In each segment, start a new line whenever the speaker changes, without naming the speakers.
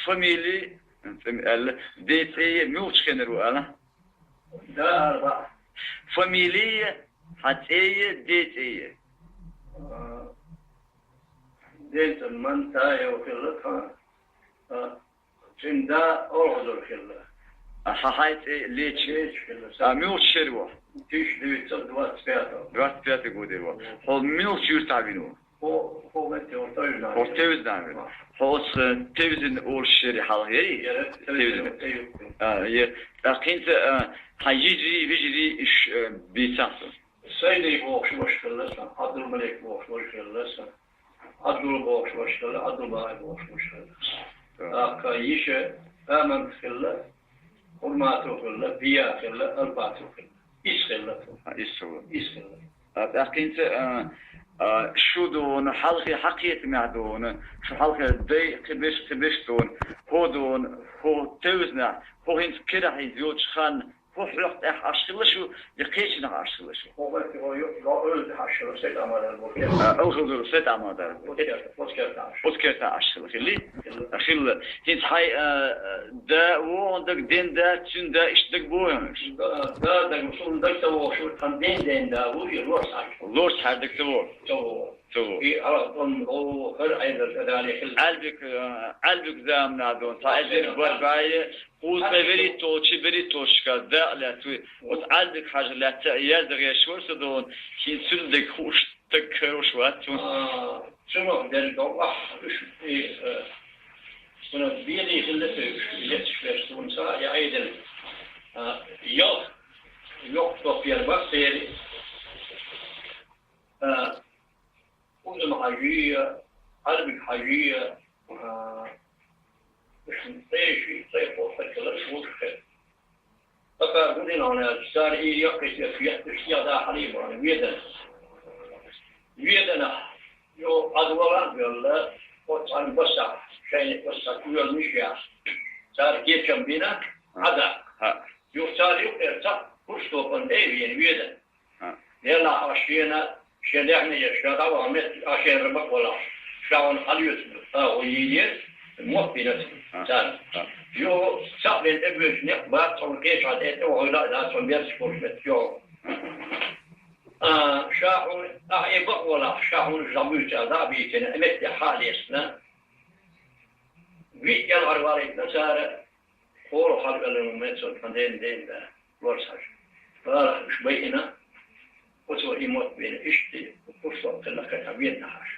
فاميلي ديتي ميوش كنرو أنا
ده أربعة
فاميلي حتى ديتي
ديت من تاي وكلها جندا أرغد كلها
حايت ليش ميوش شروا
تيش ديت دوات بياتا
دوات بياتا قدروا هو ميوش يرتعبينه
هو متى ورطينا
هو تيوز نعمل هو تيوزن أول شري حالي تيوزن لكن حيجي بيجي إيش بيسافر
سيدي بوش مشكلة عبد الملك بوش مشكلة عبد البوش مشكلة عبد الله بوش مشكلة كايشة آمن خلة حرماته خلة بيا خلة أربعته خلة إيش خلة إيش خلة
لكن شو دون حلقة حقيقة معدون شو حلقة دي قبش دون هو دون هو توزنا هو هنس كده هيزيوج خان هو حلقة أشخلة شو يقيش نها أشخلة شو
هو لا أرد حشرة سيد أمادر
أخذ سيد أمادر وذكرت أشخلة خلي أخل هنس هاي دا وعندك دين دا تون دا إيش دك بوهمش
دا مسؤول دك تو شو كان دين دا هو يروح
لورس هردك تبور تو
على طول هو غير عين الأداني
قلبك زامنا دون تعذر برباية قول ببري توشكا دا لا توي وتعلبك حاجة لا تعياد غيشور سدون كين سلدك خوش تكروش واتون
شنو در دوّح شنو بيدي خلته يتشفش تونسا يعيدل يوك توفير بسيري أذن حاجية قلبك حاجية مش مطيشي طيب وفكر شو خير فقال أنا ساري يقيس يحتش يا حليب أنا ويدنا يو أدوار بالله وطن بسا شيء بسا كل مشيا صار كيف كم بينا هذا يو صار يرتق كشتو من أيين ويدنا يلا عشينا شدحنا يشتغل وعملت عشان ربك ولا شاون خليط ويدير موفينات صار يو صار الأبوش نقبات وكيش عديت وعلا لا تنبيش كوشمت يو شاحون يبقى ولا شاحون جموج هذا بيتنا أمت حاليسنا بيت الأربعين صار فور خلق المومنت كندين دين ده ورساج فمش بينا وسوى يموت بين إشتي وفرصة كلا كتابين نحاش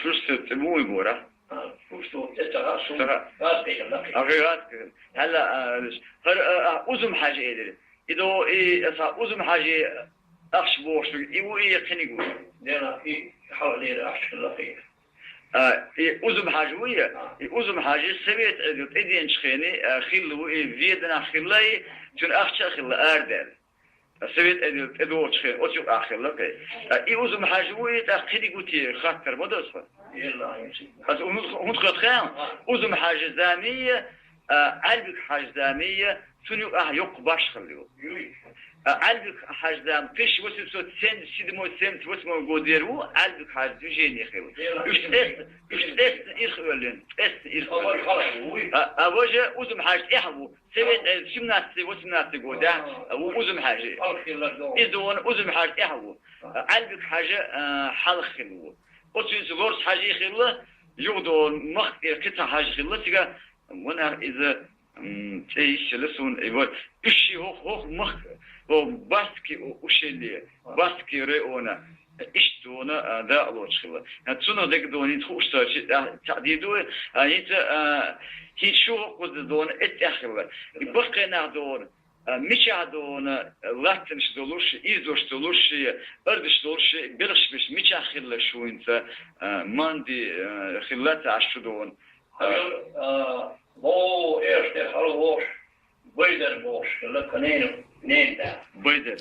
فرصة تموي بورا
فرصة تتغاسم هذا كلا
أغيرات هلا أزم حاجة إيه إذا أزم حاجة أخش بوش يبغى يقتني
لأن حوالي أخش اللقية
أزم حاجة ويا أزم حاجة سبيت إدين شخيني خلوا فيدنا خلاي تون أخش خلا أردل سبيت إدوش خين أشوف آخر لقي أزم حاجة ويا تأخذي قتي خاطر مدرسة
يلا يمشي
بس ونخلط خام أزم حاجة زامية قلبك حاجة زامية تونيو يقبش خليه قلبك حاجدام قش وسوت سن سيدمو سنت وسمو غوديرو قلبك حاج جيني خيو است إخوالين است إخوالين أوجه أزم حاج إحبو سبت شمنات وسمنات غودا وأزم حاج إذون أزم حاج إحبو قلبك حاجة حل خلو وسوس غورس حاجة خلو يودون مخ قطع حاجة خلو تيجا وانا إذا تيش لسون يقول إشي هو مخ وباسكي وشيلي باسكي رأونا إشتونا دا الله شخلا هتسونا دك دوني تخوش تعديدو هيت هيت شو قد دون اتأخر يبقى نعدون مش عدون لاتنش دولوش إيزوش دولوش أردش دولوش بلش بش مش أخر شو أنت ماندي خلات عشدون
هو إيش تخلوش بيدر بوش لا كنين نيندا
بيدر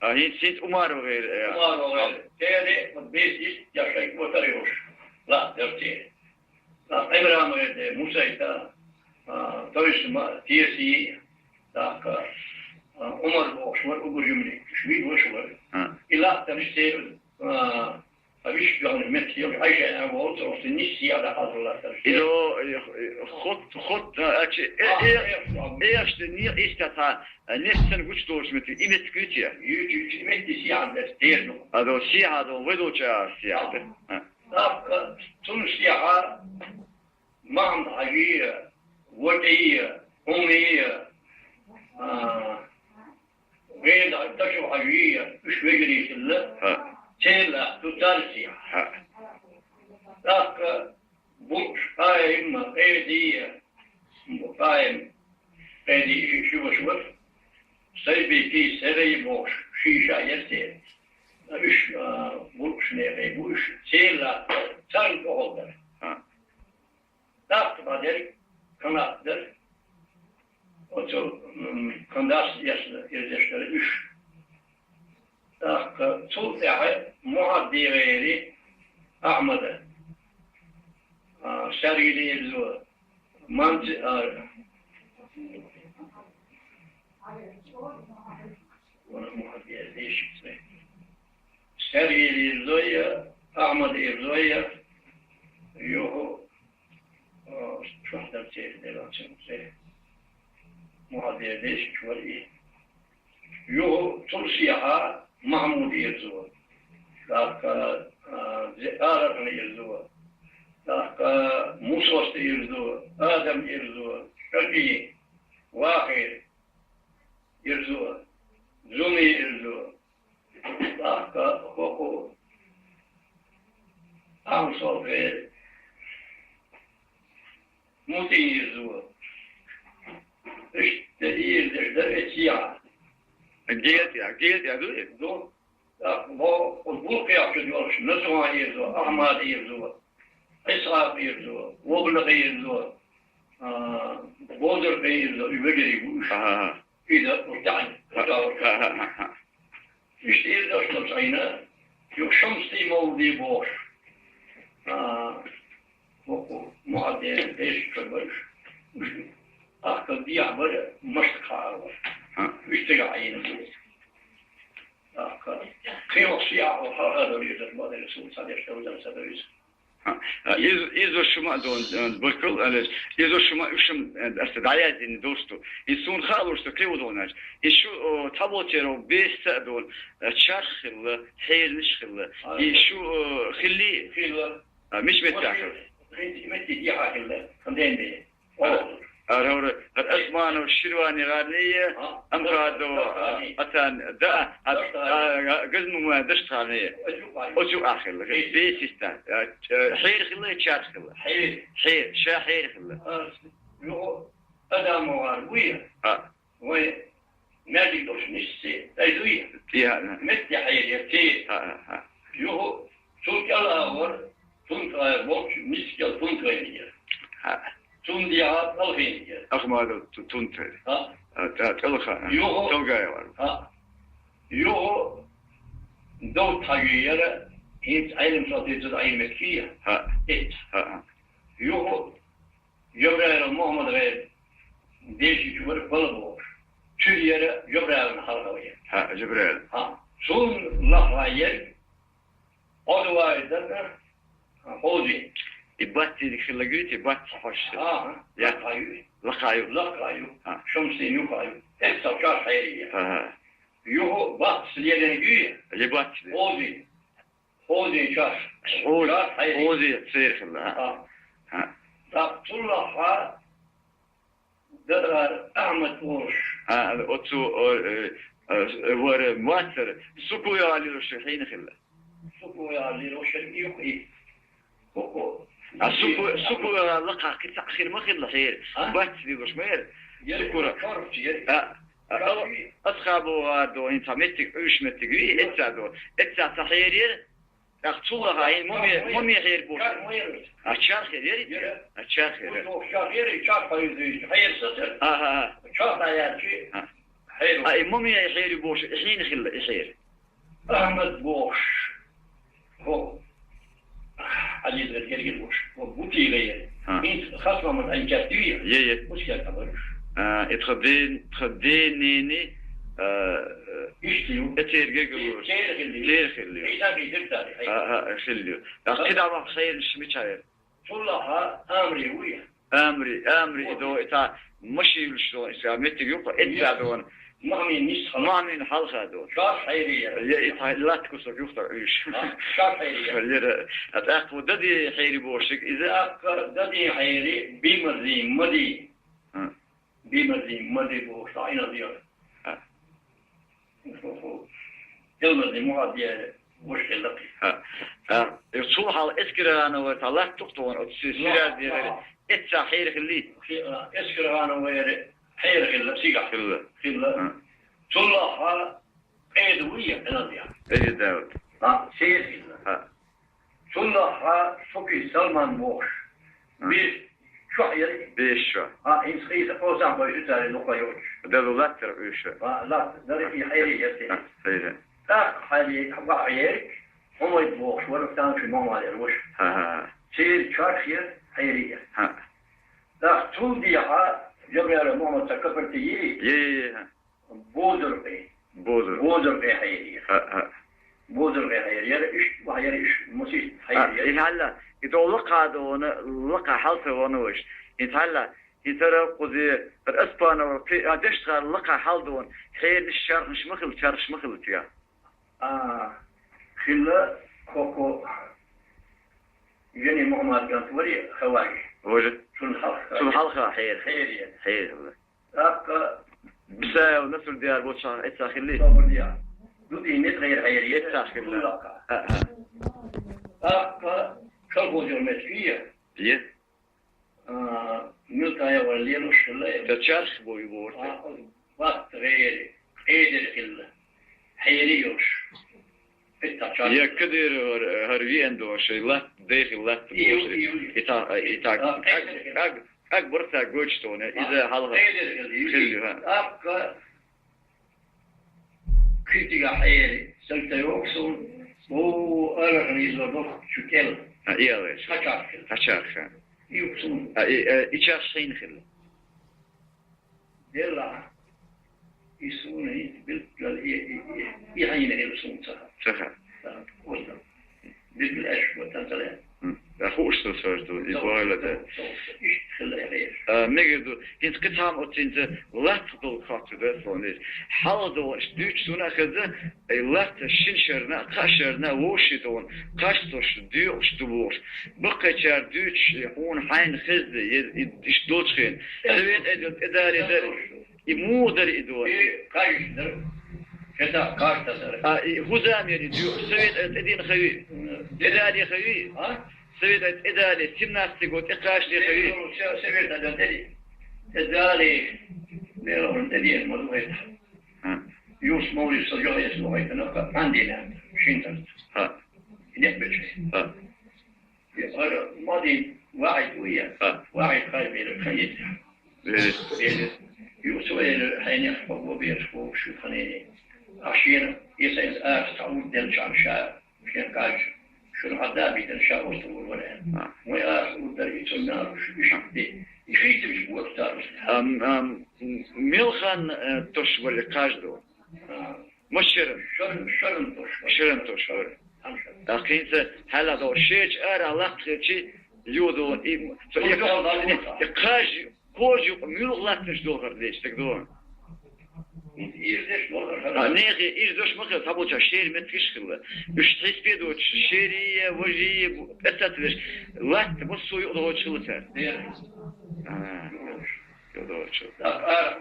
هي سيد عمر وغير
تاني بيس يا شيخ وتريوش لا درتي لا إبراهيم غير موسى تا تويش ما تيسي تاك عمر بوش ور أبو جملي شوي وشوي إلا تمشي أبيش يعني متيم عشان أقول تروح تنسي على هذا الله.
إلو خط إيش تني استطاع نفسن وش دوش مثل إيمت كريتيا.
يجي متي سيادة تيرنو.
هذا سيادة ويدوجا سيادة.
لا تنسيها مام عجية ودية أمية غير تشوف عجية مش بيجري كله. تيلا تترسيها. ذاك بوش قائم قيدية قائم قيدي شو سيبي كي سري بوش شيشة يسير مش بوش نبي بوش تيلا تلقى هذا. ذاك بعدين كنا در وتو كنداس يسير مش ذاك توضع معدي غيري أحمد سريلي الزور منت وانا معدي ليش سريلي الزوية أحمد الزوية يوه شو حدا بتير دلوقتي معدي ليش شو إيه يوه ترسيها محمود يزور ذاك زئارة يزور ذاك موسى يزور آدم يزور شقي واحد يزور زمي يزور ذاك هو أمسو في موتي يزور إيش تأيير ده إتيا
جيت يا
دو هو البوق يعتبرش نزوع يزور أحمد يزور إسحاق يزور وبلغ يزور بودر يزور يبقى يقولش إذا ارتعني يشتير داشت عينا يشمسي مولدي بوش معدين ليش كبرش أخذ دي عبر مشتقى يشتغل عينا خير الصياح وهذا يوجد بعض الرسول صلى الله عليه وسلم.
إذا شما دون بكل إذا شما إيشم استدعيات إن دوستو يسون خالوش تكليو دوناج يشو تابوتيرو بيست دون تشارخل حيل خل يشو خلي مش بتاعه.
متى دي حاجة خلينا
أرور الأسمان والشرواني غانية أم قادو أتان دا قزم ما دشت غانية أجو آخر بيسيستا حير خلا شار خلا حير شا حير خلا
يو أدا مواربوية وين نادي دوش نشسي أيدوية متى حير يبتي يو سوق الأول تنتظر بوش مسكال تنتظر تنديها تلخين
أخماد تنتظر تلخا تلقى
يو دو تغيير هيت علم صوتي علم مكية يو جبرائيل محمد غير ديشي جبر بلبور شرير جبرائيل حلقوية
جبرائيل
سون لحاير أدواء دنا أودي
يباتي ديك اللقيت يباتي حوش
يا لقايو شمسين يقايو استوكار حيرية يوه بات سليلين جوية
يباتي
أودي شاش
أودي تصير خلا
طلعها دار أحمد بورش
أتو ور مواتر سكو يا علي الشيخين خلا
سكو يا علي الشيخين
سكو لقى كنت أخير ما خير لخير بات دي بشمير سكورة أصحابه دو إنترنتك إيش متجري إتسا تخير أخطوها هاي ممي خير بوش أشار خير أشار خير أي ممي خير بوش حين خير
أحمد بوش هو عزيز غير بوش وبوتي غير مين خاصة من أنجاتية
مش
كده كبرش
تخديني
İşliyor.
Eterge gülüyor. Tehir khilliyor. Khilliyor. Kida bak hayır işimi çayır.
Sullaha amri uya.
Amri ido ita مشي شو إسلاميتي يوقع إدلا دون مامين حلقة دون
شار حيرية
يا لا تكسر يوقع إيش
شار حيرية
فليرة أتأكد ددي حيري بوشك إذا
ددي حيري بمرزي مدي بوش عين ديار المرزي معادية مشكلة لقي
يصوح على إسكرة أنا وتعالى تقطون أتسير ديالي إتسا حير خلي
إسكرة أنا وير حير خلا سيقع خلا صلها قيدوية أنا ديار
أي داود
سير خلا صلها شوكي سلمان موش بيش شو حيري
بيش شو
إنس خيس أوزان بيشتري نقطة يوش
دلو لا ترى إيش
لا ده في حيري يسير
سير
حالي حبا عيالك هم يتبوخ ولا كان في ماما على الوش سير شارخير حيرية لا توديها جبر ماما تكفرتي بودر بي حيرية بودر بي حيرية إيش وحيري إيش مسيح حيرية
هلا يتولقى دون لقى حالته ونوش يتهلا يترى قضي الأسبان ودشتغل لقى حال دون خير الشرق مش مخل تيا
خلا كوكو جاني محمد كانت ولي خواجي
وجد
شو
الحلقة حير
الله
بسا ونسل ديار بوتشا اتساخر لي
صبر ديار دودي نت غير حيرية
اتساخر لي
كالبو جرمت فيه
يه
ملكايا والليل وشلا
تشارخ بوي بورت
وقت غير قيدر خلا حيريوش
يا كدير هربي عنده شيء لا داخل لا إتا أكبر تاجوجتونه إذا حلها
خليها كريتيكا حيري سلطة يوكسون هو أرغني زودوك شكل
إيه ليش هشارك
يوكسون
إيش شيء خل
ديلا يسونه بالكل يعين يلسون
صح
ولا بالأش وتنتظر
أخوش تصورتو يبغى ده
إيش خلاه غير
ميجدو إنت كتام أنت لا تدل خاطر ده فلانيش حالدو دوش سونا كذا لا تشينشرنا قاشرنا وشيدون قاشتوش دوش دبور بقى شار دوش يكون حين خز يش دوتشين أبين إداري ده يمودر إدوار
قاشدر كذا قاشتر
هو زاميري دو سويت أدين خوي إداري خوي سويت إداري سيمناستيك وتقاش لي خوي
سويت إداري ليرون تدين مدويت يوس مولي سجوا يسمعوا يتنقى عندنا شينتر نحبش يقول ماضي واحد ويا واحد خايف الخيط يوسوي حين يحفظ وبيرفض شو خليني عشان يسأل تعود دلشان شاء شين قاش شنو عذابي دلشان وصول ولا ويا ودري النار يشدي يخيط مش وقتار
ملخان تشور قاجدو مشرن شرن تشور أكيد هلا دو شيء أرى لقتي يودو قاج كوجو ملغلاتش دوغر ليش تقدرون نيجي إيش مخل تابوتشا شير متكشكله إيش تسبيدو شيرية وجي أستدرش لا تبصوا يقدروا تشلتها يقدروا تشلتها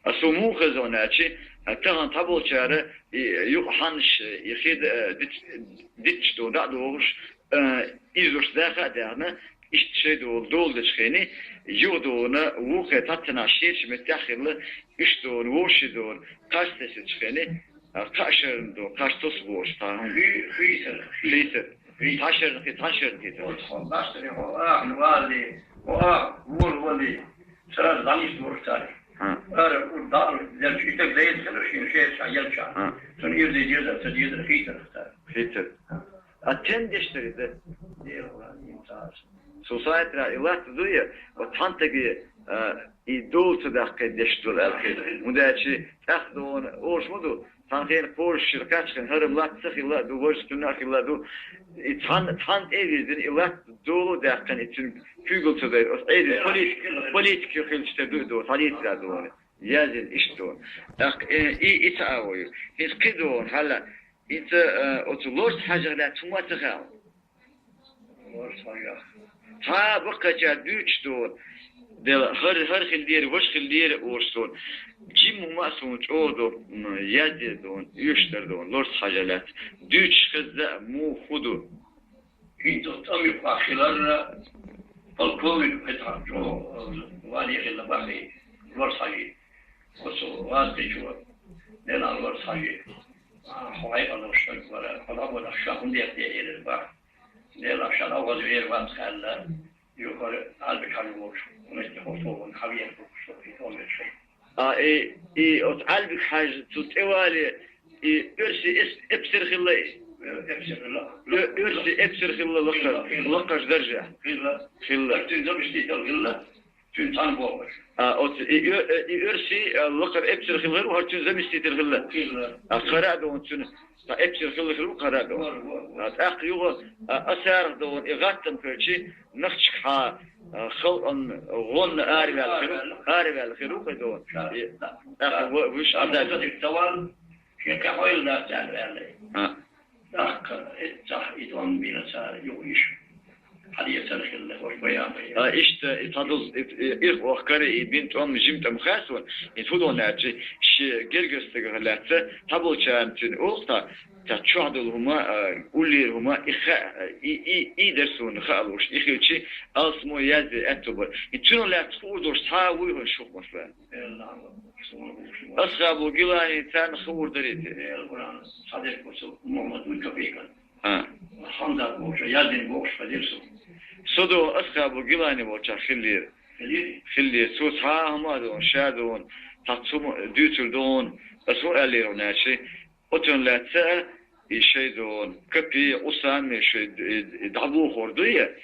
أسمو خزوناتي تغن تابوتشا يقحنش يخيد ديتش دو دعوش إيزوش داخل دارنا إشتشي دول دشخيني يودونا ووقع تاتنا شيرش متاخر إشتون ووشدون قاشتش دشخيني قاشرن دو قاشتوس بوش تاهم خيسر تاشرن كده
باشتري والي والي سرد دانيش دورتاري دار يرجيتك زي الشيء شايل شان سن يرزي جزء تجيز خيسر أتندشتري ده society إلا تدوية وتحنتقي
يدول تدق دشتول الخير مداشي تاخدون أوش مدو تانخين قول شركات خن هرم لا تسخي لا دو وش تناخي لا دو تان إيدين إلا دولو دقن إتن فيقول تدير أس إيدين بوليتك يخيل تدو دو صليت لا دون يازن إشتون إتعاوي إتقدون هلا إنت أتلوش حاجة لا تما تخاو ها بقى جادوش دون دل هر خلدير وش خلدير أورسون جيم ما سونج أودو يادي دون يشتر دون لورس حاجلات دوش خزة مو خدو
إنتو تأمي بأخلال الكومين قطع جو واني خلا باقي لورس حاجي وصو واسدي شو لنا لورس حاجي حواي الله شك ولا خلاص ولا شاهم دي أتيه الباق لنا شان أول غير وان خلا يقول قلبك على الوش ونستخدمه خبير في كل شيء.
قلبك حاجة تتوالي إرسي إبصر خلا إرسي إبصر خلا لقش درجة خلا
تنزل شيء خلا تنتان بوش.
إرسي لقر إبصر خلا وهرتنزل شيء خلا قرأ دون تن إبصر خلا قرأ دون أخيوه أسار دون إغاتم كرشي نخشك ها خلقن غن آرب الخروق دون وش
هذا التوال كيف حويل لا تعرف عليه ذاك الصح يدون بين سار يويش حديث الخلة وبيان
إشت تدل إخ وخكري بنت جمت مخاسون يفضون ناتي ش جرجس تغلات تبل شامتين أختا تشعدل هما أولير هما إيدرسون خالوش إخيتشي أسمو يازي أتوبر يتنو لا تفوردوش تاوي هنشوف مثلا أصحابو جلاني تان خور دريتي
صديق وصل محمد وكبيكا حمدا بوش يازين بوش فديرسو
صدو أصحابو جلاني بوشا خلير سوس ها هما دون شادون تقسم دوتر دون أسمو أليرو ناشي أتون لا تسأل شيء دون كبي أسام شيء دعوه خردية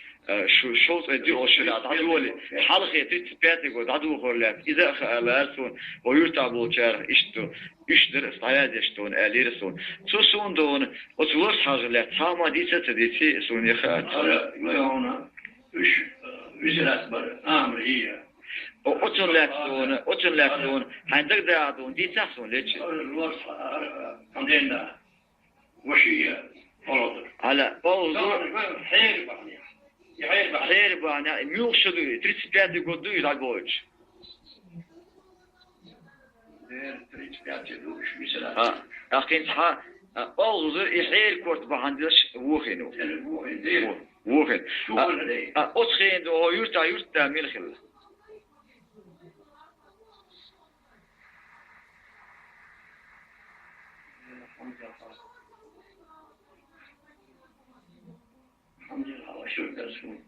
شو تدي أشياء دعوه حلقة تتبعتك ودعوه خرلات إذا خالصون ويرتابو شر إشتر استعاد يشتون أليرسون تسون دون وتورس حاجة لا تام ديسة تديسي سون يخات.
لا هنا إيش وزارة بر أمر هي.
أتون لا دون عندك دعوة ديسة سون ليش؟
الورس عندنا وشيء غلط.
على
أوزور حير بعني.
حير بعني ميوشدو تريسبيات يقولوا يلعبوش.
تريسبيات يدوش مثلا.
أخين صح أوزور يحير كورت بهندش وخينو. وخين. أتخين دو يرتا ملخل.
الحمد لله وشكر لكم.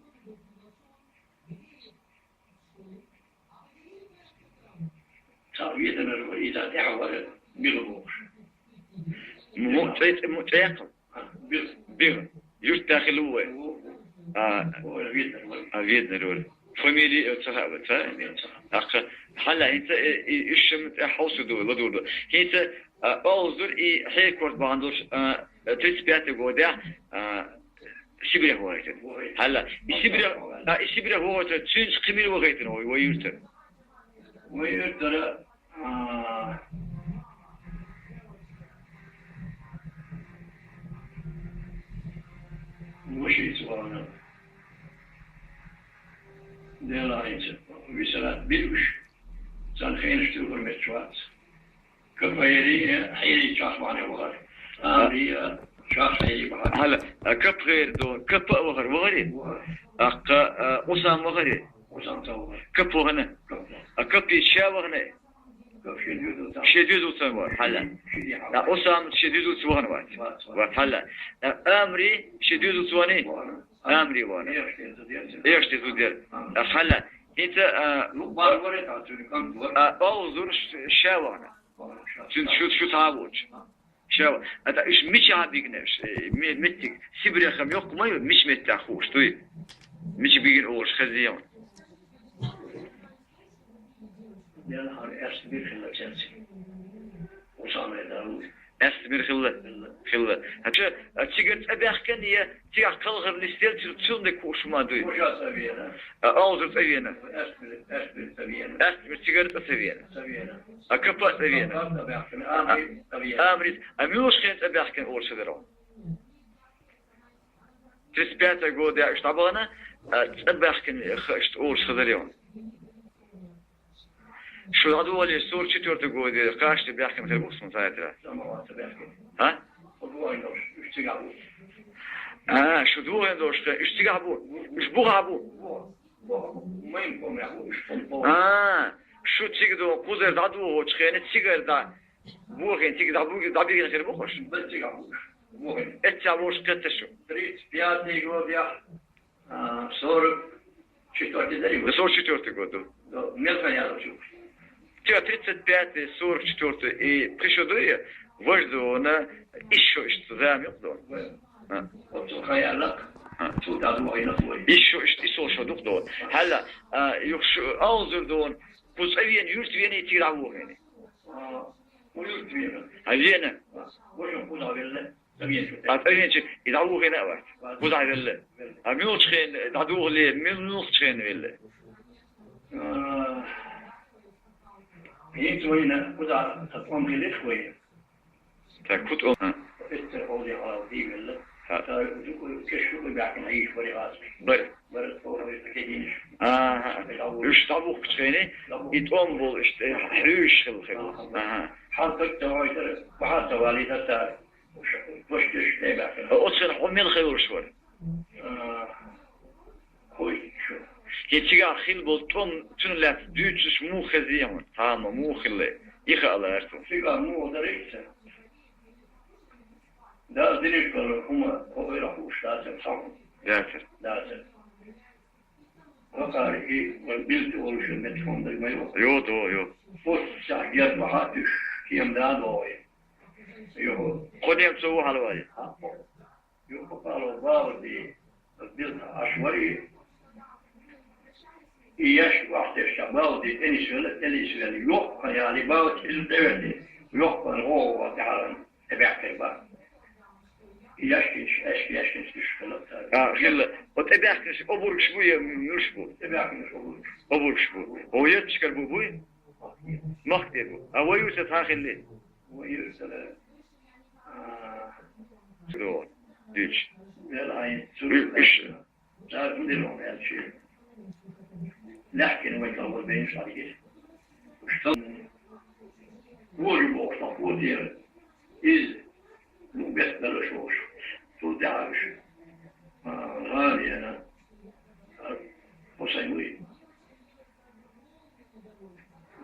تعويضنا الوإذا دعوة بالغوش.
متيقن. بير. يرتاخل هو. أبيدنا الأول. فاميلي تخابط. حلا أنت إيش حوس دول لدول. أنت أوزر حيكورت باندوش تسبيات جودة سبرة هو هيك هلا السبرة هو تشينج قميل وغيتنا هو ويرتر
وش يسوانا ديلا هيك ويسلا بيلوش سان خين شتوغر متشوات كفايري حيري شاف معنا وغير هي شاف حيري بحر
هلا كب غير دون كب وغير وغيرين أسام وغيرين كب وغنى كب شا وغنى شديد وسموه هلا أسام شديد وسوانه وات هلا أمري شديد وسواني أمري وانا إيش تزودير هلا أنت أوزر شا وغنى شو تعبوش شو هذا إيش مش عابيناش متك سبرة خم يوق ما مش متأخوش طيب مش بيجين أوش خزيان
يلا أستبير خلا تشلسي وصانع داروش
أستبير خلا هذا تيجت أبيخ كان هي تيجي قلغر نستيل تشوندك وش ما دوي
وش أسبينا
أوزر سبينا
أستبير سبينا
أستبير تيجت سبينا
سبينا
أكبر سبينا أمريت أميوش كانت أبيخ كان أول شدرون تسبيت أقول ده إيش طبعنا أبيخ كان خشت أول شدرون شو هذا اللي صور شتور تقول ده قاش تبيخ كان مثل بوس مزايدة ها شو دوه يندوش اشتغابو مش بوغابو شو تيجدو قوزر دادو هو تخينت تيجر دا بوغين تيجد دابو دابيغين غير بوخش
بس تيجابو بوغين
اتشابوش قتشو
تريد بياتي جو بيا صور شتور تدري
صور شتور تقول
ملفن يا شوف
تيجا 35 صور شتور تي بريشو دوية وجدونا إيشو إشتزام يقدون إيشو إشتزام شو دقدون هلا يخشو أنظر دون بس أبين يرت بيني يتيرعوه هني هذينا أبين شيء يدعوه هنا أوقات بس هذا اللي أميوش خين يدعوه ليه مينوس خين ولا
يجوا هنا وده تقوم كده شوية
تكوت
استرقوا على ودي ولا كشوا بيعكن عيش ولا غاز برد فوق يستكينش
إيش طبوخ تخيني يتقوم بول إيش حريش خل
حاطك توعي بحاط توالي ده وش تشتبه
أصلا حمل خير شوي
خوي شو
يتيجا خيل بول تون لا دوتش مو خزيهم تمام مو خلة يخال أرتو
فيها مو دريسة ده دريس هم هو يروحوش لازم صعب لازم وقارئ والبلد والش المدفون ده ما
يو
فوت ساعات بحاتش كيم دانوي يو
قديم سووا حلوة
يو قالوا باودي البلد عشوائي إيش وقت الشباب دي إني يوق يعني باوت الدولة يوق هو وتعالى تبعك بقى إيش تشتغل
خلا وتبعك أبورك شوية مش بو
تبعك مش
أبورك شوي هو يتشكل بوي ما كتبه هو يوسف هاخلي
ويوسف
سلون ديش
لا
إيش
لا نديرهم هالشيء لكن ما يقول بين شريك وجبوا صفوتير إذ نبت بلشوش تودعش غالي أنا وسيموي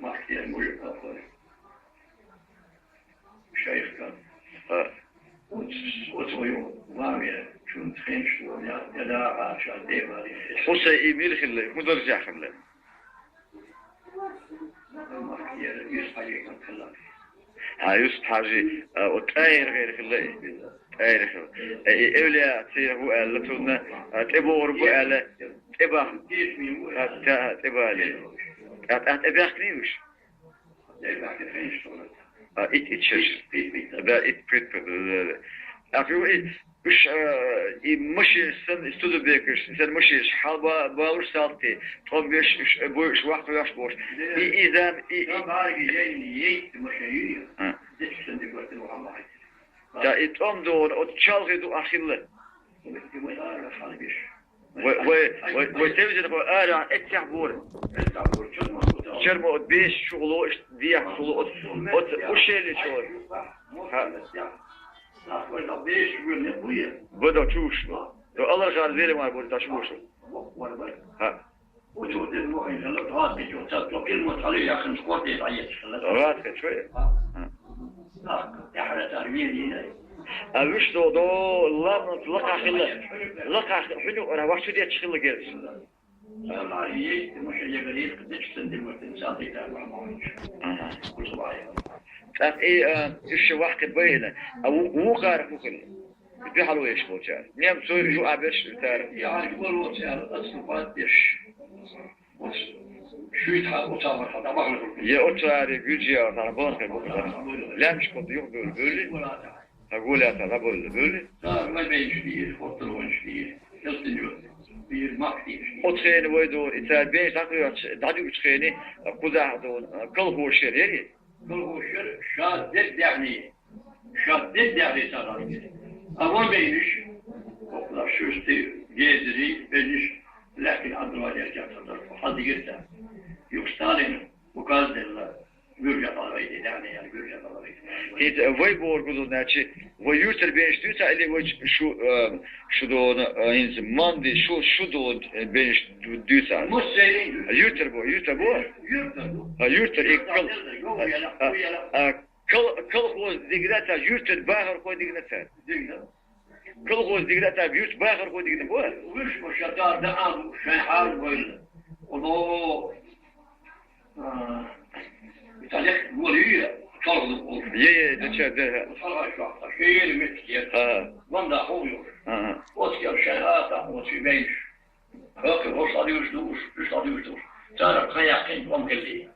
ما كتير موجب أفضل شايف كان وتويو غامية شو تخينش يداعى عشان ديبالي
وسي إيميل خلي مدرجع خلي يوسف حاجي وتأير غير خلي أير خلي أولياء تيهو ألا تونا تبور بو ألا تبا تبا لي أتبع كنيوش إتشش با إتبريت أفيو مش مشي استوديو بيكرز إنسان مشي حالبا باور سالتي طب بيش واحد وياش بوش إذا
بعرف جاي مشاهير
تا إتقام دون أتشالغي دو أخيلة وتوجد بقى اتعبور شرمو بيش شغلو ديح شغلو وشيلي شغل بدأ تشوش لو الله قال ذي ما يقول تشوش ها
وجود المؤمن لا تعاد بجوتات كلمة عليه خمس قوات يعيش
راتك شوية
يا حلا تربية
أبيش دو الله لقى خلا لقى حلو أنا وقت دي أتشخل جالس
معي مش يقدر قديش سندم وتنساتي تابع معي كل صباح
إيش واحد بينه أو قارف وكله بيحلو إيش بوشار نيم سوي شو أبيش تار
يعني كل وقت أصل فاتش Şu ithal uçağlar kadar bakın.
Ya o çare gücü ya sana bakın bu kadar. Lemş kodu yok böyle. Ha gole atar böyle.
Daha beş değil, oturmuş değil. Yatıyor. Bir mak değil.
O treni boydu ithal beş takıyor. Daha üç treni kuzağdı kıl hoşer yeri.
Kıl hoşer şaddet yani. Şaddet yani sana. Ama beymiş. Oklar şu üstü geziri beniş. Lakin adına gerçekten hadi gitsen. Yok Stalin bu gazeteler Gürcan alaydı yani Gürcan alaydı.
Hiç vay borgulu neçi vay yurtlar beştiyse eli vay şu doğunu inzi mandi şu doğu beş duysa.
Museyrin
Yurtlar bu. Ha yurtlar kıl hoz digrata yurtlar bahar koy digrata. Kıl hoz digrata yurt bahar koy digrata bu.
Vüş muşadar da al şey hal böyle. Onu İtalya volüyor çaldı oldu.
Ye de.
Şehir metkiye. Vanda oluyor. Oscar şehata o tübeş. Bakın o sadıyordu. Sonra kayakın komkelli.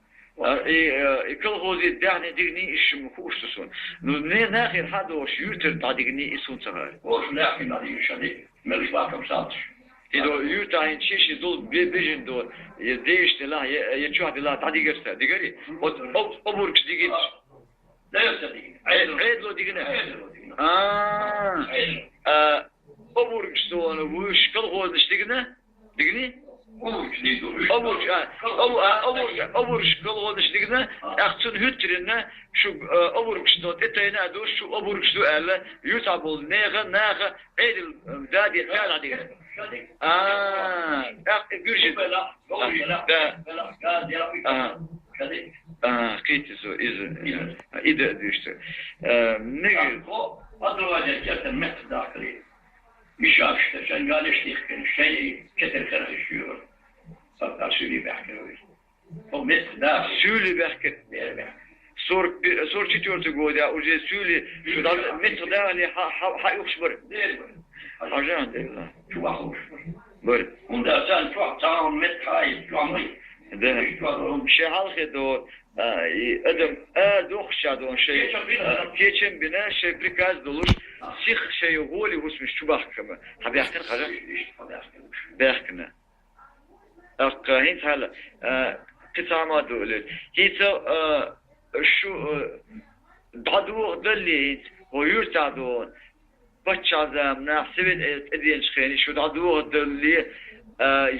Kıl hozi dağne digni işim kuştusun. Ne nahir hada o yurtlar da digni isun çağır.
O lakin da yaşadı. Meliş bakım satış.
İdo yurtayın çeşi dol bejin dol değişti la ya çuhadi la tadi göster digeri o burks digit
ne yaptı
edlo digine o burks doğunu bu şkal hoz digine o burks şkal hoz digine aktun hütrine şu o burks do detayına do şu o burks do elle yutabol nege edil dadi tala digine Gürcü. Kıytısı İde düştü. Ne gibi?
O adına gerçekten metri dahili. Bir şahişte sen galiştikten şeyi keterken yaşıyor. Hatta sülü bekliyor. O metri dahili.
Sülü bekliyor. Sor çıtıyordu goda. Oje sülü şudan metri dahili ha yok şubur.
Değil mi?
Ajan değil mi?
Çok hoş.
Böyle.
Bunda sen çok tamam metayı çoğalmayı.
Şehalke do adam doxşadon şey keçen bina şey prikaz doluş sih şey goli husmiş çubak mı haberken kaza berkne hint hala kısama dolu hiç şu dadu dalli o yurtadon başçazam nasibet ediyen çıkani şu dadu dalli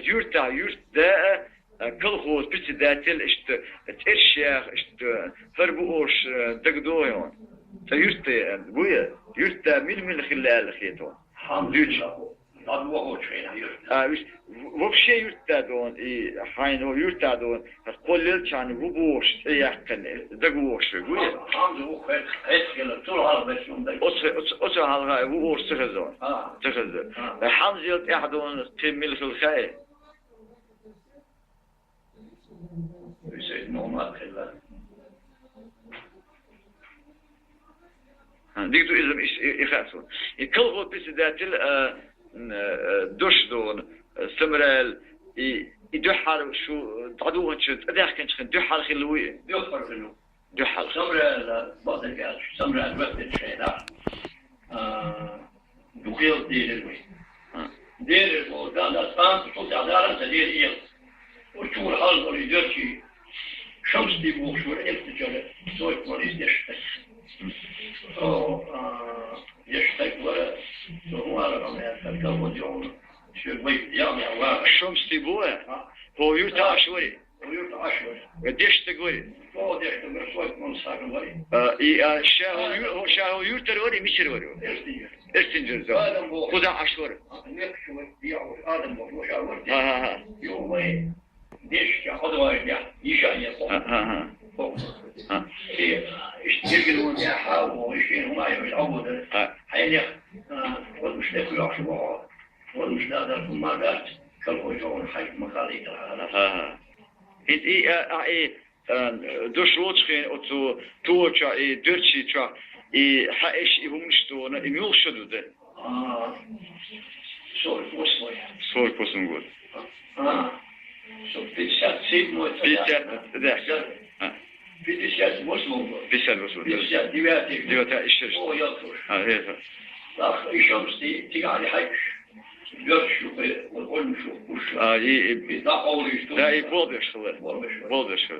yurtta كل بس ذاتل اشت ترشيخ اشت فربوش تقدويون فيرت بويا يرت من خلال خيتون
ليش نضوه شيء
вообще يرتادون حينو يرتادون قلل كان بوش يحكن دغوش بويا
حمزه اسكل طول هذا بس
أس هذا بوش تخزون تخزون حمزه يحدون تمل في الخير
normal kızlar.
Diktu izim ihafsun. Kıl bu pisidatil duşdun semrel يدحر شو تعدوه شد أداك كان شخن دحر خلوي
يوفر خلو
دحر
سمرة بعض الناس سمرة الوقت الشيء ده دخيل دير الوي دير الوي ده الآن تصل على رأس دير إيه وشو الحال اللي يدرسي شمس دي بوشور التجارة سويت مريض يشتك يشتك ولا هو على رميات فالكون يوم شو بيت يعني
الشمس دي بوه هو يرتع شوي
هو يرتع شوي
قديش تقولي
هو ده يحتمل سويت من ساق وري
شاهو يرتر وري مشر وري ارتنجر زو خدا عشور
شوي ديعو آدم وفوش عور
ها
يومين ديش كأضواء يشان يقوم يشتغلون يا حاول ويشين وما يعود حين والمشتاق يعشوا والمشتاق ثم قالت كلهم يجون حي مخاليط
هيت دوش روتشين أو توچا درشي تشا حائش يهمشتون يميلشدو ده
صور فوسموي
صور فوسموي
Så 57 måste
57 ده
57 måste man gå.
57
57 divertir.
det var işler
Och jag tror.
ja det
Ach, ich hab's die gerade halt. Görüşü ve olmuşu.
iyi
Daha oluştu.
da iyi bolbeşler bolbeşler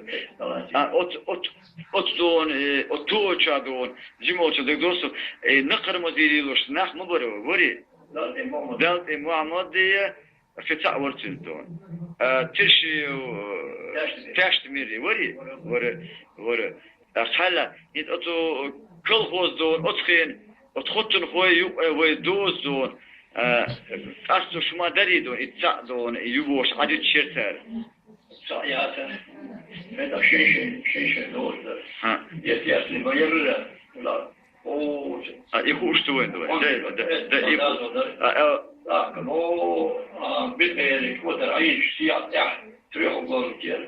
ot don ot toça don cimoça de dostu ne kırmızı yürüyorsun nah mı var دلت محمد في تعورت دون ترشي تشتميري وري خلا انت كل خوز دون اتخين اتخطن خوي ويدوز دون أصل شما داري دون اتساع دون يبوش عدد شرتر
سعياتا هذا شيء دوزر يتياسلي ما يرلا لا
يخوش دوين دوين ده
بالبيرك وترعيش سياق تحت تريحوا قولتين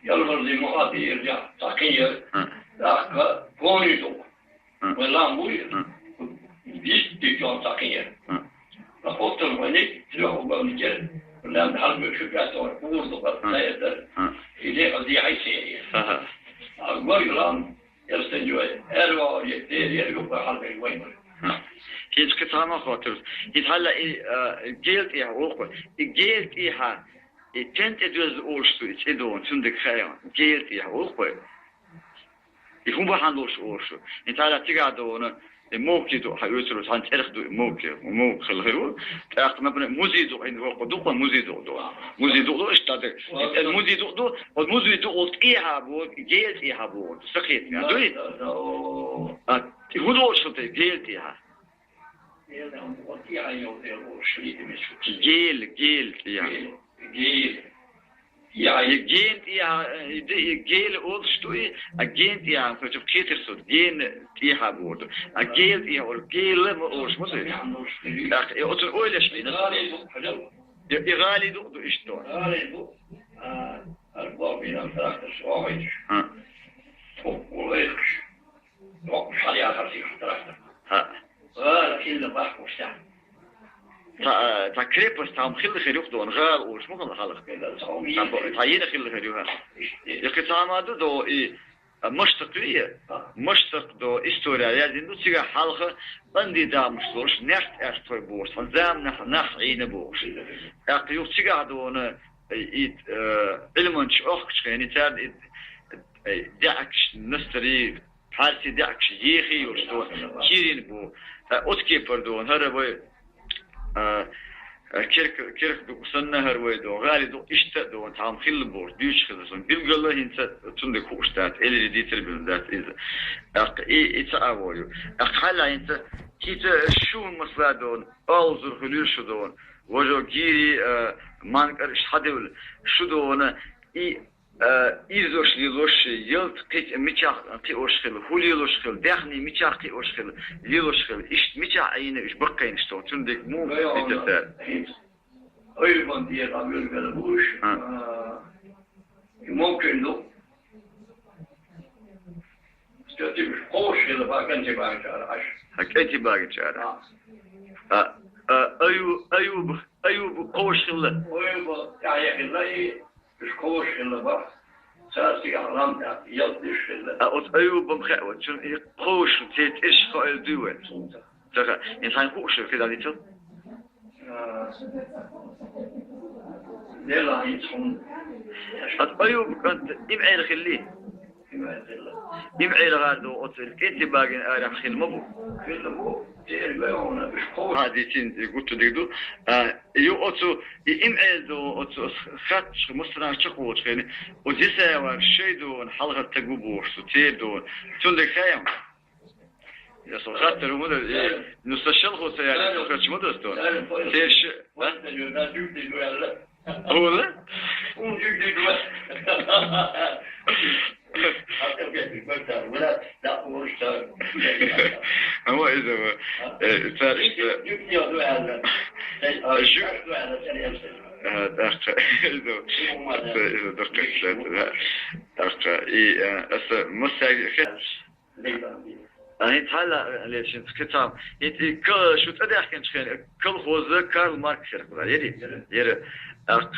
يلغر زي مغادي يرجع تاقية قونيتو ولا موير يستيقون تاقية فقلتن ونك تريحوا قولتين ولا نحرم شكاته ونقوضوا لا يدر إليه قضي عيسية أقول لهم يستنجوا أروا يكتير يرقوا حلق الوين
هيك كتامة خاطر هيك هلا جيلت إيه وقوي جيلت إيه تنت دوز أولشتو إتدون تندك خيان جيلت إيه وقوي يفهم بحندوش أولشتو هيك هلا تقعدون موكيدو حيوترو عن ترخدو موك خلغيرو تاخد مبنى موزيدو عند وقدو موزيدو دو اشتاد الموزيدو دو والموزيدو قلت إيه بو جيلت إيه بو سقيت يعني دوي هو شلتي جيلت إيه جيل يعني جيل أولشتوي أجين يعني فشوف كتير صوت جين تيها بورد أجيل يعني جيل ما أولش مصير لكن أصل أولش لينا يغالي دو إشتون
البابين الثلاثة شوائش ووليش وقش عليها خمسين ثلاثة كل بحق وشتاع
تا كريبس تام خيل خيروخ دون غال وش ممكن خالق تعيين خيل خيروها يك تامادو دو مشتق دو استوريا يعني دو تيجا حلقة بندي دام مشتوش نفت استوي بورس فنزام نح عين بورس يق تيجا دون علمنش أخش يعني تاد دعكش نستري حالتي دعكش يخي وشتو كيرين بو أتكي بردون هربوا كيرك دو سنة هروي دو غالي دو إشتا دو تعام خيل بور ديوش خلصون بالقلة هنسا تندك خوشتات اللي ديتر بالذات إذا إتعاوريو حالا هنسا كيتا شو مسلا دون أوزر خليرش دون وجو جيري مانكر حدول شو دون إيزوش ليلوش يلت قيت ميتشاق قي أوشخل هولي لوشخل داخني ميتشاق قي أوشخل ليلوشخل إيش ميتشاق عين إيش بقين إشتون تندك مو إتثار
أيضا ديال أبيل قلبوش ممكن له تجيب قوش إذا باقي أنت باقي شعر
أنت باقي شعر أيوب قوش الله
أيوب يعني الله مش قوش إلا بقى ساسي عرام ده يضيش إلا
أيوب مخاوة شن قوش تيت إيش قائل دوت ترى إنسان قوش كده ديتو
لا يتحون
أيوب كنت إمعيل خليه إمعيل غاردو أتل كنت باقين أرح خل مبو هذه تين قلت ديدو يو أتو إمعيل دو أتو خاتش مستران شقوت خيني وجيسا وشي دون حلقة تقوبوش تير دون تندك خيام يا سو خاطر مدة نستشلخو سيارة تخرج مدة ستون تيرش هو لا؟ هو إذا تاريخ إذا دقيقة إيه مساعد أنا هلا ليش كتاب كل شو تدي أحكي كل خوزة كارل ماركس يركض يري أق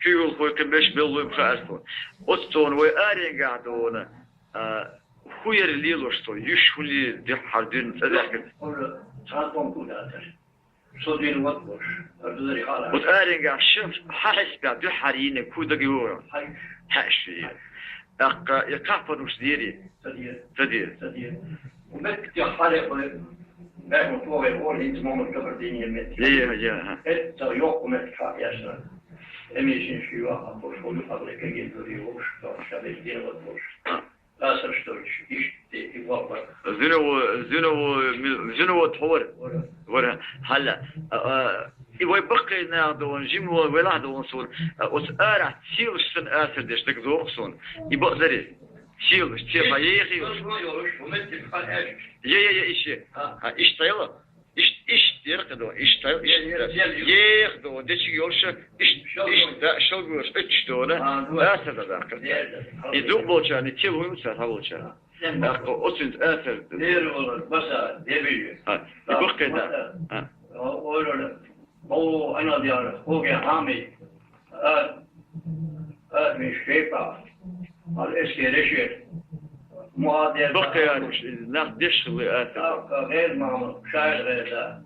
كيقول خوي كمش بيلو بخارفون أستون ويأرين قاعدون خوير الليل وشتو يشولي دي حردين تذكر
تعرفون كل هذا صدير وطبش أردري حاله
وتأرين قاعد شوف حاسس بعد دي حريين كودا جيورا حاشي يقافن وش ديري تدير
ومت حاله ما هو فوق يقول أنت ما متكبر ديني المت
يا
أنت يوم مت كافياسنا أميشين شيء أبوش ولا فضلك يجدري وش شابه دين وطبش لا سرشتوش إيش يوافق
زنو تحور ورا هلا يبغى بقي نادون جيمو ولا دون صون وسأرع تشيل السن آثر ديش دك ذوقصون يبقى ذري تشيل بايخي يا إيش تيلا إيش يرقدو إيش ياخدو ديش يولش إيش ده شلوش إيش دونا آثر ذاك يدوق بوشان تيلو يوسف هالوشان أكو أصل آثر
دير ولا بس ديبي
يبقى كده
هو أنا ديار هو كهامي مش كيفا الإسكيريشن معادل
بقى يعني مش نقدش اللي آثر
غير ما شايل غير ده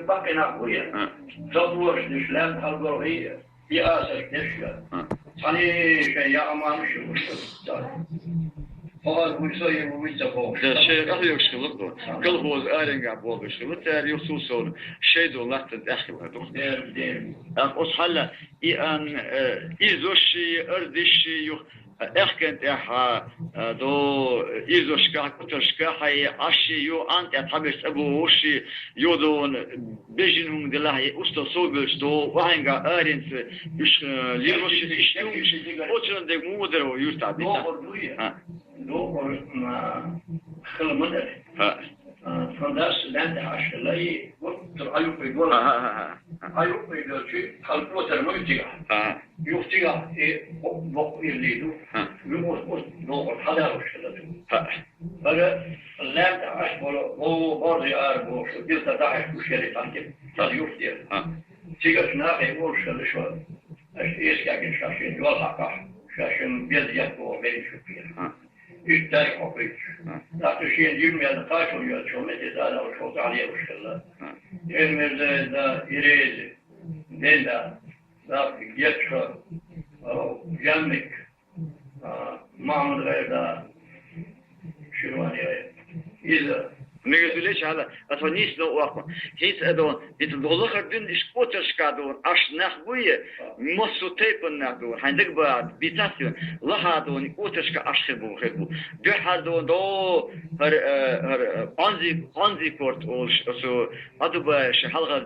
بقى نقوية تطورش الإسلام الغربية في آثر تشكل ثاني شيء أمان شو هذا ويصير ويتفوق.
ده شيء أخي يشكله كل هو الآلين قاعد بوضع يشكله تاري يخصوصون شيء دون لا تدخل هذا. أصحلا إن إيزوشي أردشي أحكنت إحا دو إيزوشكا كترشكا حي عشي يو أنت أتحبش أبوشي يودون بيجنهم دلاه أستوصوبش دو وهنجا آلين يش ليروشي يشتوش أوتشن دي مودرو يستعبيتا.
Door gelemmerd. Vandaar studenten als je lei wordt er al op je door. Al op je door je al wordt er nooit tegen. Je hoeft tegen op je lido. Je moet nog wat harder opstellen. Maar studenten als je wordt er wordt je dat daar is je tanken. Dat je hoeft je. Tegen na je wordt je dus wel. Als je eerst kijkt in schafje je wel hakken. Schafje weer je voor weet je. يشترك أوكي. لا تشين جيم يا نقاشو يا شو متى هذا وشو عليه وشلا. يمر ده يريد ده ده يكشف أو جامك ما من غير ده شنو يعني إذا
نقول ليش هذا أتونيس لو واقع هيت أدون يتدخل خدين إشكوتش كادون أش نخبوية مصو تيبن نخدون عندك بعد بيتاسيون لا هادون إشكوتش كأش خبو ده هادون دو هر أنزي كورت أولش سو أدوبا شحلقة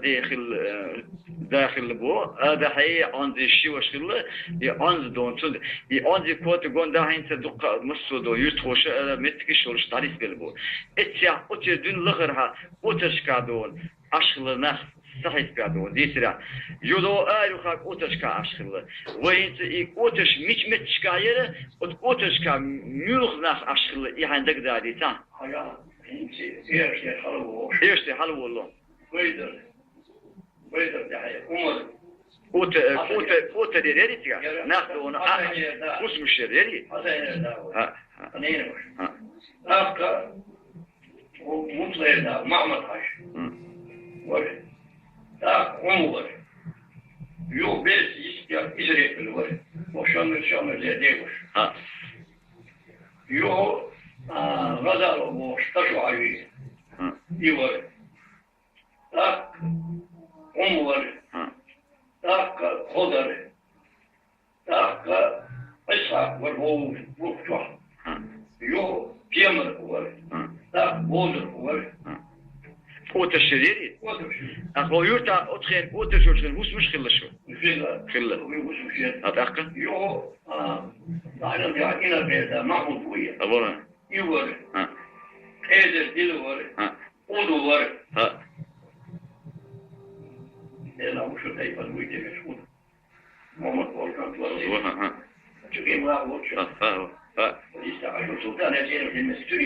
داخل بو هذا هي أنزي شيء شغله يأنز دون تود يأنزي كورت جون ده هين تدق مصو دو يتوش متكش ولش تعريف بالبو إتيا دون لغرها أوتشكادون أشغل صحيح كادون ديسرا يدو آلوخاك أوتشكا أشغل وإنت إيك أوتش متشكايرة أوتشكا ملغ نخ أشغل يهندك دادي تا إيرشي حلو والله
ويدر دحية عمر
أوت ديري تيا ناخدون اسم الشريري
أنا أفكر ومطلع معمر حاش ورد عمر يو بيس يسري في الورد وشامل لديوش يو غزال واشتشو عليه يورد عمر خضر إسحاق والهو وقتوح يو كيمر ورد بودر ورد
أوت الشريري أخو يورتا أتخين أوت الشريري وش مش خلة شو خلة
وش مش
أتأكد
يو أنا جاينا بيدا معهم ويا
أبورا
يورد هذا ديل ورد أودو ورد لا مش تايبا ويدي مشهور محمد بولكان ورد شوفي ما هو شو يستعمل سلطان يجينا في المستوري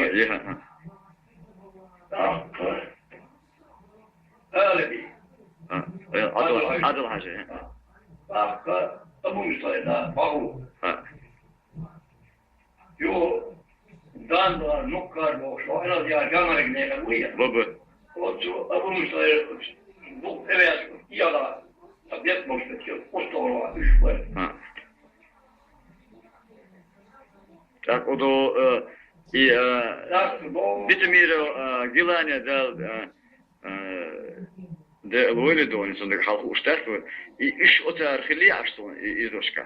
قالبي
عدل حاجة
أبو مصطفى باهو
ها
يو دان دار نكر وشو أنا دي أجمع رجلي قوية
بابا
وشو أبو مصطفى بو إبيات يلا أبيت مصطفى أسطورة إيش
ها так одо и битмиро гилания дал de loile doen zonder half sterk и иш отар khili ashton izroshka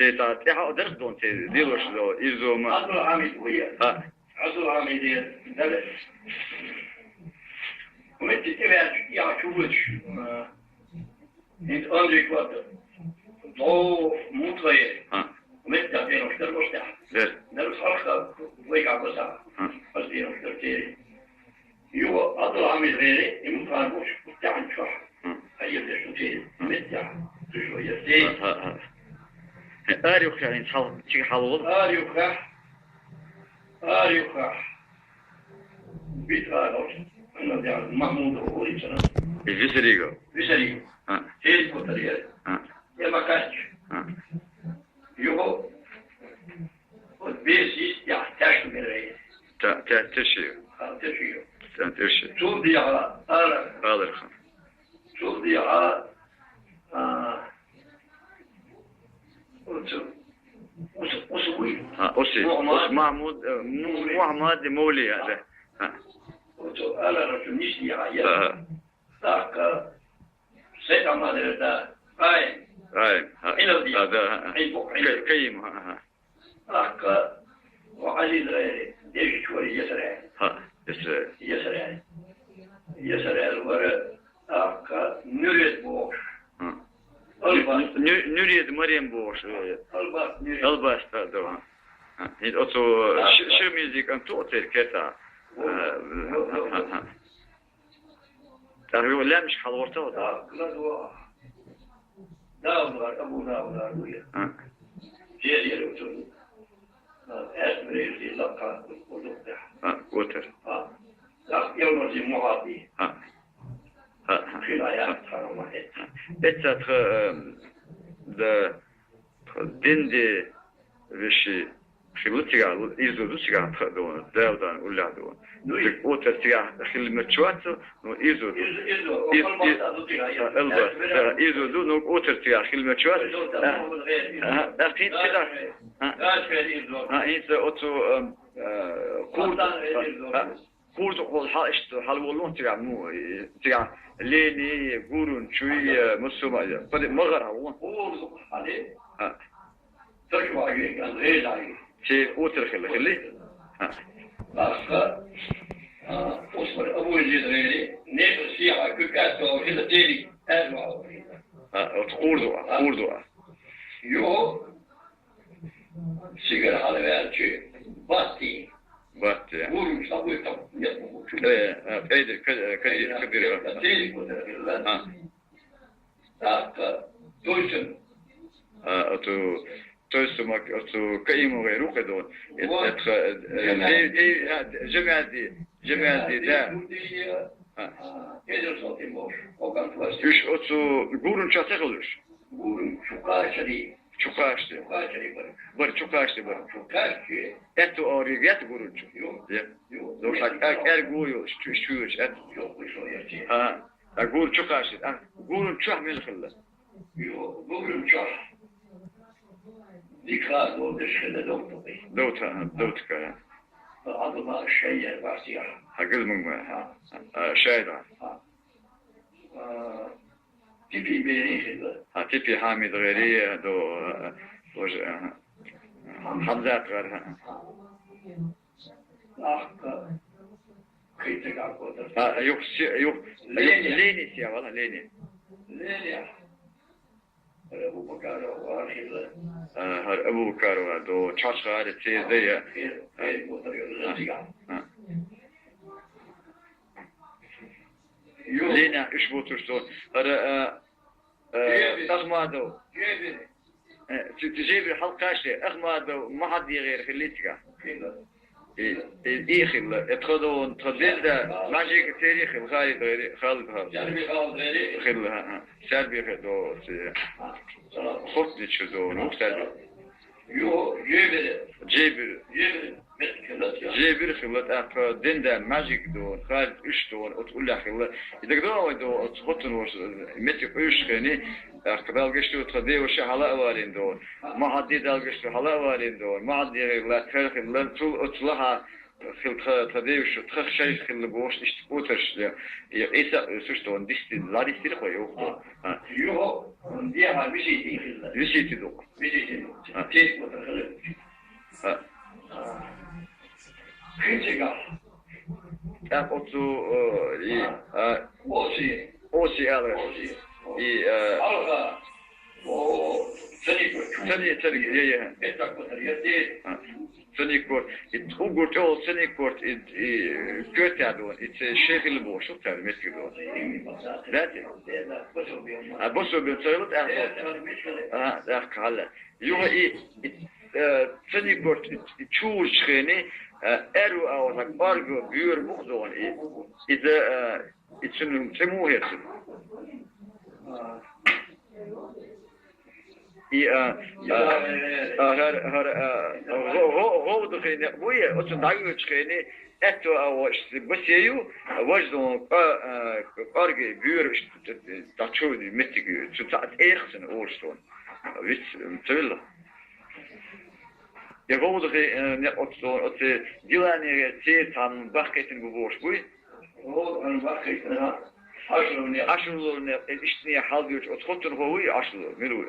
تيتا تيها درس دون تي ديلوش دو إيزو ما
عزو العامل ويا عزو العامل دي دلس ومت تبع يا شوفش انت عندك وقت دو مطلع ومت تبع نشتر مفتاح درس خلق ويقع بسا بس دي نشتر تيري يو عزو العامل غيري يمكن مش مفتاح شرح هي بدش تيري مفتاح شويه تيري
أريوخ يعني حال شيء حلول
أريوخ بيتراوس أنا يعني محمود أولي سنة
فيسريغو
تيز كتريه يا مكانش يو بيسيس يحتاج من رأي
تشيو
شوف دي على
هذا
شوف دي على
أوسي محمود مولي هذا
أنا رجل نشتي عيا ذاك سيد عمال هذا هذا
كيم
ذاك وعزيز غيري ليش شوي يسرع يسرع الورق ذاك نريد بوش
نريد مريم بوش الباس تدوا هيد أتو شو ميزيك أنتو تركتا تعرفوا لا مش حضورته
لا أبو لا ويا جيل يلوتون أسمري في لقاء
وتر
لا يوم نجي معاطي في الآيات
это да динде вещи خلوتيا إيزودوسيا تخدون داودان ولا دون نقول وتسيا خلمتشواتو نو إيزود إيزودو نو وتسيا خلمتشوات أكيد كده إنت أتو كورد هو حال والله تيا ليني قورن شوي مسوما بدي مغر هو
ترجمة عن غير عين
شيء أوتر خلي
أصلا أصبر أبو الجد غيري نيل سياحة كذا وكذا تيري أسمع
قوردوا
يو سيجر على بالشيء باتي قولوا سوي تام يسمو
كذا
تيري كذا دوشن
أتو توسمك أتو كيمو غيره كدون جماعة دا يش أتو قولن شاتخلش
قولن شقاشري
بر أتو أوريجات قولن لو حق أرجويو شوش أقول شقاشري قولن شو من خلا
قولن شو ديكار دولشة
دوتك
عظمة الشيء باسيا
هقول من شايدة
تبي بيني
تبي حامد غيري دو حمزات غيرها
كيف تقول
يوك ليني سيا والله ليني
أبو بكر وآخر
هر أبو بكر ودو تشاش غارة تيزية لينا إيش بوتوشتو هر أغمادو تجيب الحلقة شيء أغمادو ما حد يغير خليتك إيخل اتخذون تخذين ده ماجيك تاريخ الخالد غيري خالد هذا خلها سالبي خدو hot geçirdi onu. Yoksa
Yo,
C1
metkılat ya.
C1 خلت أخ دندا ماجيك دون خالد إيش دون وتقول له خلت إذا قدروا دو تحطن وش متى إيش خني قبل قشتو تخدي وش حلا أولين دون ما حد يدال قشتو حلا أولين دون ما حد لا خير خلت تو أطلعها خلت تخدي وش تخ شيء خلت بوش إيش تقولش يا إيسا سوش دون ديستين لا ديستين خوي
Yo, diye ha bir şey değil.
Bir şey değil.
Bir şey değil. Tek fotoğrafı.
Ha.
Kıçıga.
Ya otu
Osi.
Osi alır.
Osi.
I
Alga. O
Seni ya.
Etak fotoğrafı.
Seni kort. It ugurt ol seni kort göterdon. It şehirli boş o tabii meski do. Zaten. Bosu bir sayılıp da kala. Yuva seni kort çuur çıkını eru avak bargo büyür buğdon. İde için temuhesin. هو دخيني ويا أصلا دعوة تخيني أتوا أو بسيو وجدوا قارج بيور تشودي متجي تساعد إيرسن أورستون ويش تقول يا هو دخيني أصلا أصلا ديلاني تير تام بحكيتن ببوش بوي
هو أنا بحكيتن
أشلون إشتني حال بيوش أتخطن هوي أشلون ملوي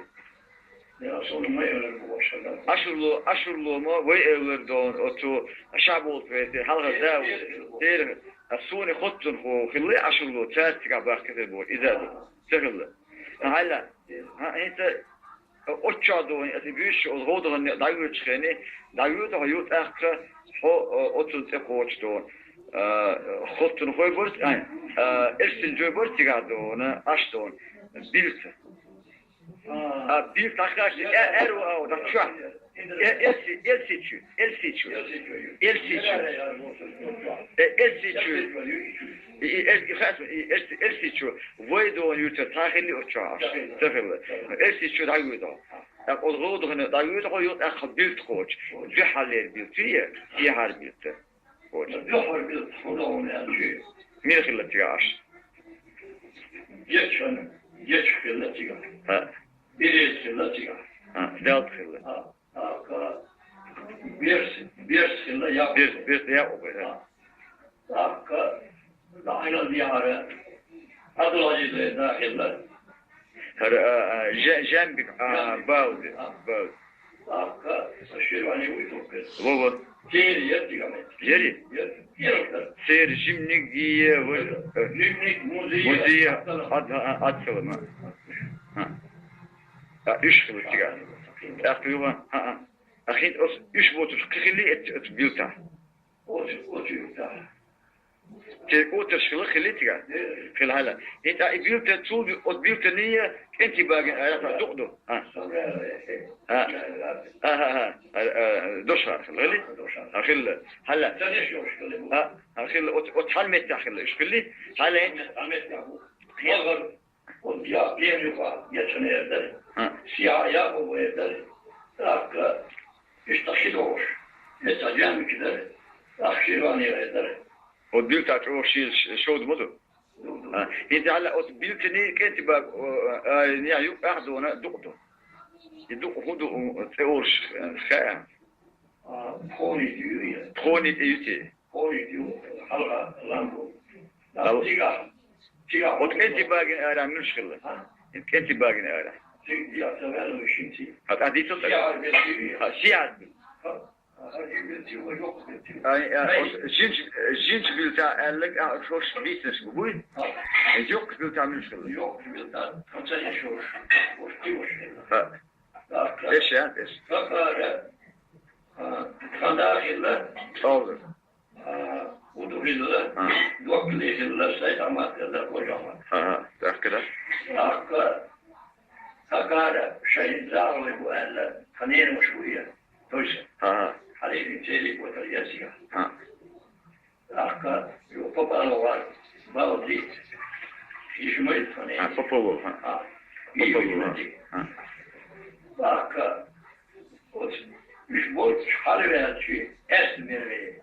أشلو ما ويأولر دون أتو شعبول فيتي حلقة داو تير السوني خطن هو خلي أشلو تاتك عباك تبور إذا دو تخل هلا أنت أتشادون أتبيش الغودة دايو تخيني دايو ده يوت أخر هو أتو تقوش دون خطن هو برت إرسل جو برت قاعدون أشتون بيلت bir takas o da şu an el seçiyor vaydo yurtta tahilli uçağı tefelle el seçiyor da yurda o doğduğunu da yurda o yurt akbil koç bir haller biltiye siyahar bilti koç mir khillat yaş
geç khillat
ha
bir khillat
delt khillat
bir khillat ya
bir ya o böyle
hakka dahil diyara adladı dahiller
جنبك باود
hakka şirvani uyduk
بابا
Geri yatıyor.
جري سير جمنك دي
Limnik muziği
مذيع أتصل إيش خلص تجاه أخيرا أخير إيش بوتر خلي تبيلته
oturuyor.
تقول تشغل خلي تجاه خل هلا أنت بيلته تول بيلته نية أنت باقي على تقدر دوشة خلي أخير هلا أخير أتحلمت أخير إيش خلي هلا أنت
O ya bir yuva geçen evde. Siyah ya bu evde. Hakka işte olur. Mesela mükeder. Akşirvani evde.
O bil taç o şey şod modu. Şimdi hala o bil tini kenti bak ya yok ahdo ona dokdo. يدق هدو تقولش خاء
Koni diyor ya.
خوني تيوتي
Koni diyor. Halka lambu. Tiga.
وت انت باقي ارا مشكله انت باقي ارا
Ya severim şimdi.
هات ادي تصل سياد جنج بيلتا قالك شوش بيسنس بقول yok بيلتا مشكله
Yok bilmem. Kaça yaşıyor? Hoş diyor.
ايش يا ايش
Kandahirler.
olur
Udurlular. Dokliler saydamatlar kocaman.
كده
Hakara şehitlerle bu eller. Tanıymış bu ya. Toysa. Halil'in çelik otur yazıyor. Hakka yok papalı var. Bağlı. İşimi tanıyor.
Popolu.
İyi bilmedi. Bak, üç borç halı verci, esmeri,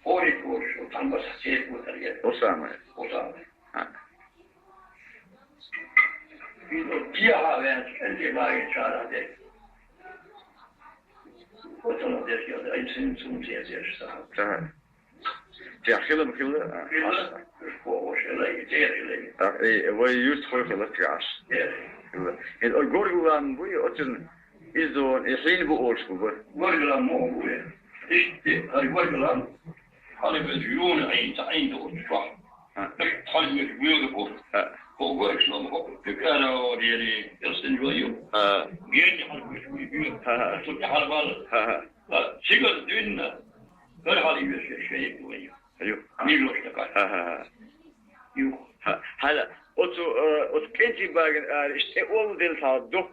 horik borç, utanmasa seyit muhtar
O zaman.
o zaman. Bir o diyaha verci, kendi bayi çağıradı. O zaman der ki, ay senin sunum yazıyorsa.
Tamam. Jaxşılım xıllı.
O şeyler, şeyler.
Ve yurt xıllı tiraş. Evet. O gorgulan bu için izon esin bu olş bu.
Gorgulan mı bu? İşte gorgulan halı verci yoğun ayın doğru. Halı verci yoğun bu. O gorgulan mı? Tekrar o diğeri gösteriyor. Genç halı verci. Çok halı var. Sigara düğünle her halı verci şey yapıyor.
Yok.
Milyoşta kaç. Yok.
Hala otu kenci bagın işte ol del ta dok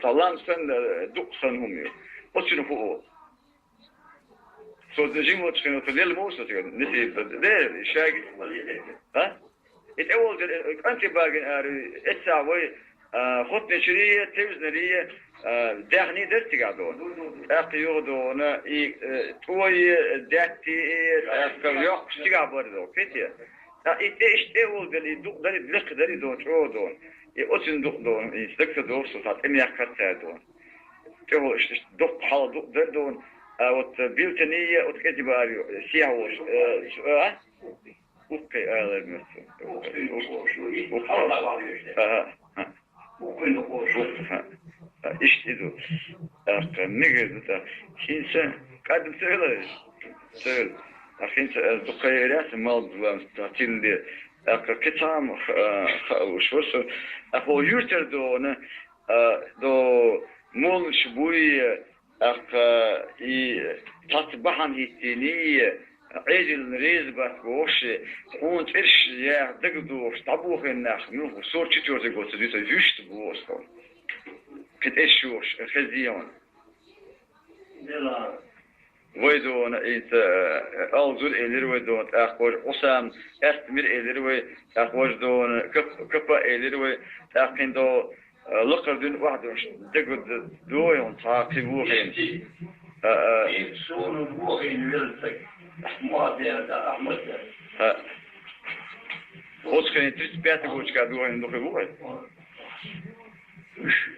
talan sen dok sanmıyor. Otunu bu. So dejim otunu otudel mosa diyor. Nesi de şagi. Ha? Et ol del kenci bagın etsa ve خط نشرية توزنرية دهني درتي قاعدون أقيودون توي داتي أقيوق تيجا برضو كتير إيش أول دل يدق دل يدلق دل يدون شو دون يأتين دق دون يستكت دور صوت إني أكتر دون تو إيش دق حال دق دل دون وتبيلتنية وتكتباريو سياوش أوكي أهلا مثلا İşte bu. Ne gördü da? Kimse kadın söyler. Söyle. Kimse bu kayırası mal bulan tatilde. Kitam şurası. O yurtlarda onu mol şbuy tatbahan hitini عجل ريزبات وش كنت إيش يا دقدوش طبوخ الناس منو صور تشتور تقول تديس يشت بوسطهم كت إيش وش خزيون ويدون إنت أوزل إلير ويدون أخوج قسم أستمر إلير وي أخوج دون كبا إلير وي أخين دو لقر دون واحد دقد دويون تعقي بوخين
صور بوخين ولتك Ahmet.
Hoskani 35 gočka duhajn do Hrvoj.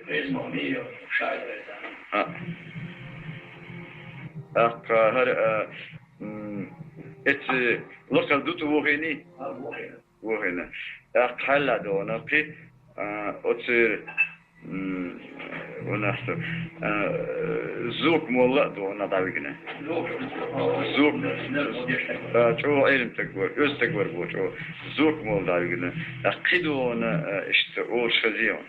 Resmo mio šajde.
Har et lokal dutu voheni. Vohena. Halla dona pri otsir ونحن زوق مولا دونا داوينا زوق شو علم تكبر يوز تكبر بوشو زوق مولا داوينا أقيدونا اشتغل شزيون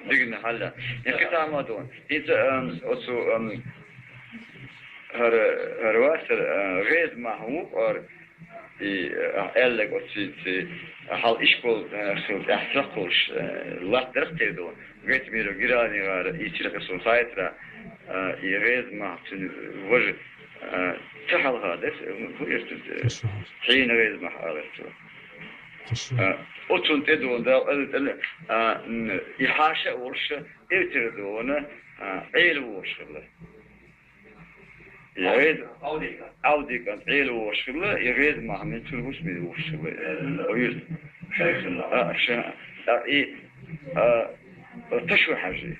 بيجنا هلا يكتا ما دون إذا أسو هرواسر غير محمود أو eller gått till hal iskol så därför lättare till då vet vi då grannar i tillräckliga societyra i resma till vår تحل هذا هو يشتد حين resma هذا أتون تدون ده يحاشة ورش يتردون عيل ورش الله يريد أودي كان عيله وشغله يريد ما هم يتلوش من وشغله ويرد شايف الله تشوي حاجة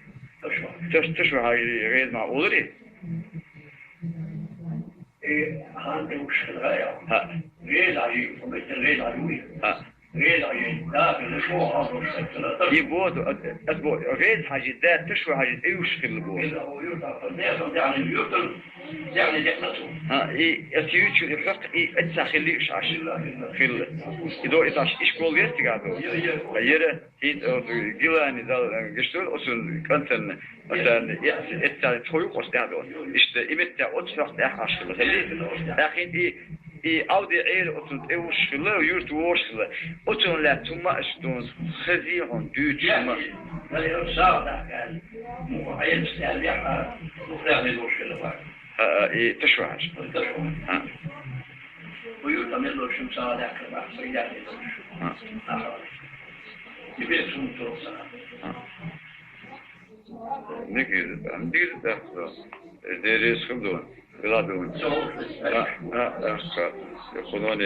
تشوي حاجة يريد ما أولي
هذا وشغله يا غير عجيب مثل غير عجيب غير عجيب لكن شو هذا وشغله
يبود أسبوع غير حاجة ده تشوي حاجة أي وشغله بود
يعني دقنته
يتيجي الفرق اتساخلي إيش عش خل إذا إيش كل جست قاعدوا غيره هيد جيلاني ذا جستول أصلا كنتن مثلا اتسال تويق وستعدوا إيش إمتى أتفق ده عشرة خلي لكن أودي عيل أصلا إيش خلا ويرت وورش خلا أصلا لا ثم أشتون خزيهم دوت ثم
ما يصار ده كان مو عيل استعلي على وفلان يدوش خلا
تشوهش
ويعتمد له شمس على ذاك البحث Bir de sunum sana.
Ne girdi? Ben girdi de. Deri sıkıldı. Kıladı onu.
Soğuk.
Yok onu